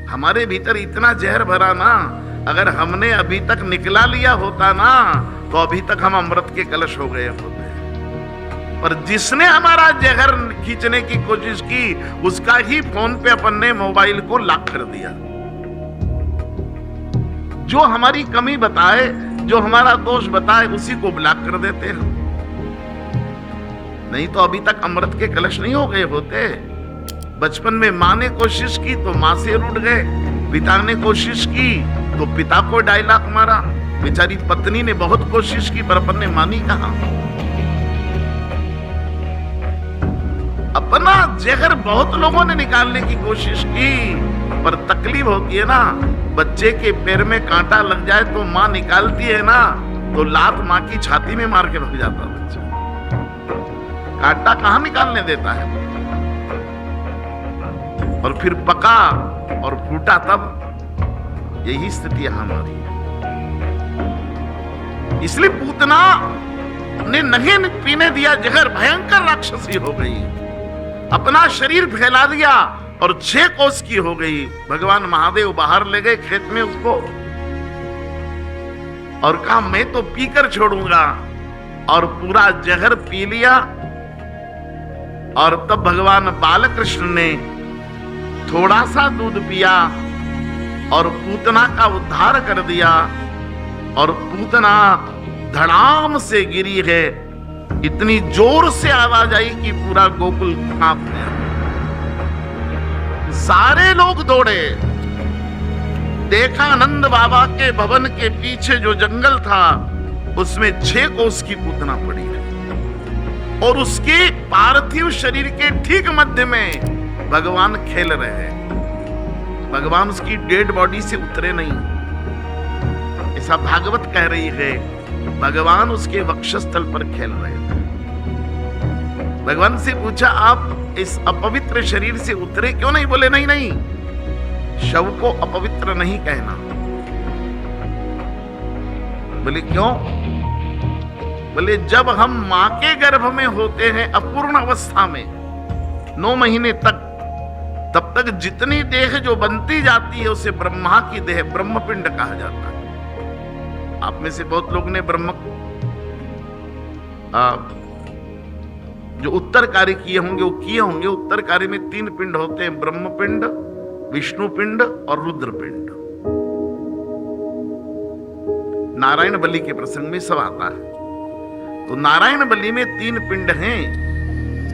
हमारे भीतर इतना जहर भरा ना, अगर हमने अभी तक निकला लिया होता ना तो अभी तक हम अमृत के कलश हो गए होते। पर जिसने हमारा जहर खींचने की कोशिश की, उसका ही फोन पे अपन ने मोबाइल को लॉक कर दिया। जो हमारी कमी बताए, जो हमारा दोष बताए, उसी को ब्लॉक कर देते हैं। नहीं तो अभी तक अमृत के कलश नहीं हो गए होते। बचपन में माँ ने कोशिश की तो माँ से रूठ गए, पिता ने कोशिश की तो पिता को डायलॉग मारा, बेचारी पत्नी ने बहुत कोशिश की पर अपन ने मानी कहा। अपना जहर बहुत लोगों ने निकालने की कोशिश की, पर तकलीफ होती है ना। बच्चे के पैर में कांटा लग जाए तो माँ निकालती है ना, तो लात माँ की छाती में मार के रख जाता बच्चा। कांटा कहां निकालने देता है। और फिर पका और फूटा तब। यही स्थिति है हमारी। इसलिए पूतना ने नहीं पीने दिया जहर, भयंकर राक्षसी हो गई। अपना शरीर फैला दिया और 6 कोस की हो गई। भगवान महादेव बाहर ले गए खेत में उसको और कहा मैं तो पीकर छोड़ूंगा, और पूरा जहर पी लिया। और तब भगवान बालकृष्ण ने थोड़ा सा दूध पिया और पूतना का उद्धार कर दिया। और पूतना धड़ाम से गिरी है, इतनी जोर से आवाज आई कि पूरा गोकुल कांप गया। सारे लोग दौड़े, देखा नंद बाबा के भवन के पीछे जो जंगल था उसमें 6 कोस की पूतना पड़ी है, और उसके पार्थिव शरीर के ठीक मध्य में भगवान खेल रहे हैं। भगवान उसकी डेड बॉडी से उतरे नहीं, ऐसा भागवत कह रही है। भगवान उसके वक्षस्थल पर खेल रहे थे। भगवान से पूछा आप इस अपवित्र शरीर से उतरे क्यों नहीं? बोले नहीं नहीं, शव को अपवित्र नहीं कहना। बोले क्यों? बोले जब हम मां के गर्भ में होते हैं अपूर्ण अवस्था में 9 महीने तक, तब तक जितनी देह जो बनती जाती है उसे ब्रह्मा की देह, ब्रह्मपिंड कहा जाता है। आप में से बहुत लोग ने ब्रह्म जो उत्तर कार्य किए होंगे वो किए होंगे। उत्तर कार्य में 3 पिंड होते हैं, ब्रह्मपिंड, विष्णु पिंड और रुद्र पिंड। नारायण बलि के प्रसंग में सब आता है। तो नारायण बलि में 3 पिंड हैं,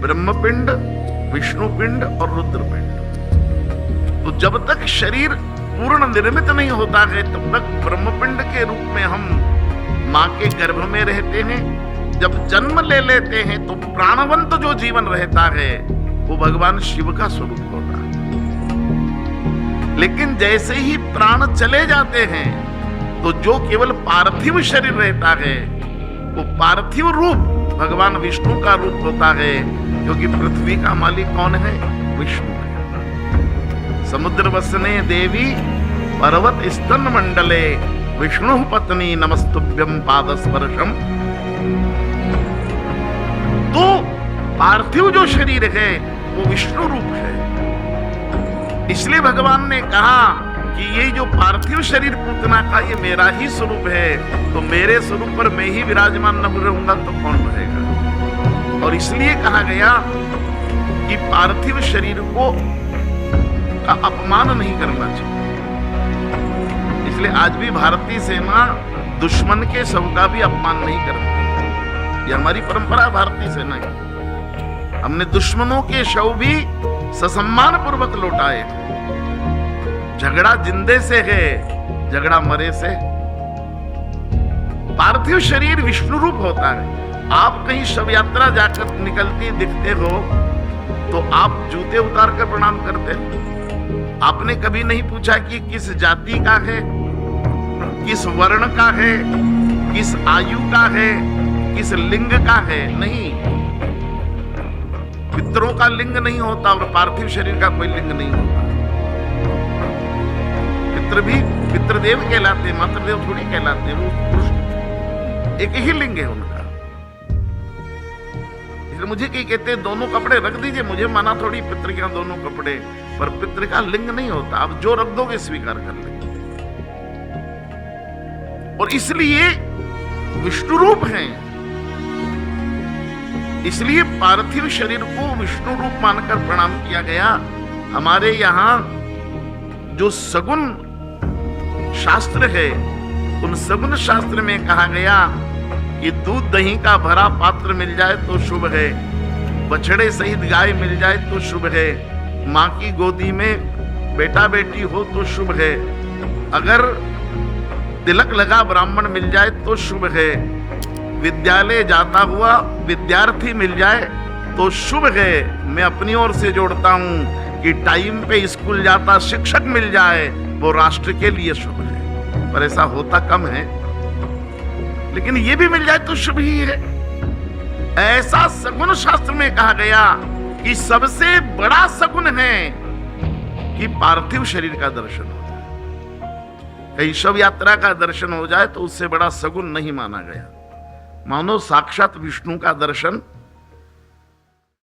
ब्रह्मपिंड, विष्णु पिंड और रुद्र पिंड। तो जब तक शरीर पूर्ण निर्मित नहीं होता है तब तक ब्रह्मपिंड के रूप में हम मां के गर्भ में रहते हैं। जब जन्म ले लेते हैं तो प्राणवंत जो जीवन रहता है वो भगवान शिव का स्वरूप होता है। लेकिन जैसे ही प्राण चले जाते हैं तो जो केवल पार्थिव शरीर रहता है वो पार्थिव रूप भगवान विष्णु का रूप होता है, क्योंकि पृथ्वी का मालिक कौन है? विष्णु है। समुद्र वसने देवी पर्वत स्तन मंडले विष्णु पत्नी नमस्तुभ्यम पादस्पर्शम। तो पार्थिव जो शरीर है वो विष्णु रूप है। इसलिए भगवान ने कहा कि ये जो पार्थिव शरीर पूतना का ये मेरा ही स्वरूप है, तो मेरे स्वरूप पर मैं ही विराजमान न रहूंगा तो कौन रहेगा। और इसलिए कहा गया कि पार्थिव शरीर को का अपमान नहीं करना चाहिए। इसलिए आज भी भारतीय सेना दुश्मन के शव का भी अपमान नहीं करती। ये हमारी परंपरा भारतीय सेना की। हमने दुश्मनों के शव भी ससम्मान पूर्वक लौटाए। झगड़ा जिंदे से है, झगड़ा मरे से। पार्थिव शरीर विष्णु रूप होता है। आप कहीं शव यात्रा जाकर निकलती दिखते हो तो आप जूते उतार कर प्रणाम करते हो। आपने कभी नहीं पूछा कि किस जाति का है, किस वर्ण का है, किस आयु का है, किस लिंग का है? नहीं। पितरों का लिंग नहीं होता और पार्थिव शरीर का कोई लिंग नहीं होता। पितृ भी पितृदेव कहलाते, मातृदेव थोड़ी कहलाते। वो पुरुष एक ही लिंग है उनका। इसलिए मुझे कहीं कहते दोनों कपड़े रख दीजिए, मुझे माना थोड़ी पितृ के दोनों कपड़े। पर पितृ का लिंग नहीं होता, आप जो रख दोगे स्वीकार कर लेंगे। और इसलिए विष्णु रूप हैं, इसलिए पार्थिव शरीर को विष्णु रूप मानकर प्रणाम किया गया। हमारे यहां जो सगुन शास्त्र है, उन सगुन शास्त्र में कहा गया कि दूध दही का भरा पात्र मिल जाए तो शुभ है, बछड़े सहित गाय मिल जाए तो शुभ है, माँ की गोदी में बेटा बेटी हो तो शुभ है, अगर तिलक लगा ब्राह्मण मिल जाए तो शुभ है, विद्यालय जाता हुआ विद्यार्थी मिल जाए तो शुभ है। मैं अपनी ओर से जोड़ता हूं कि टाइम पे स्कूल जाता शिक्षक मिल जाए, वो राष्ट्र के लिए शुभ है। पर ऐसा होता कम है, लेकिन ये भी मिल जाए तो शुभ ही है। ऐसा सगुन शास्त्र में कहा गया कि सबसे बड़ा सगुन है कि पार्थिव शरीर का दर्शन हो जाए, कहीं शव यात्रा का दर्शन हो जाए तो उससे बड़ा सगुन नहीं माना गया। मानो साक्षात विष्णु का दर्शन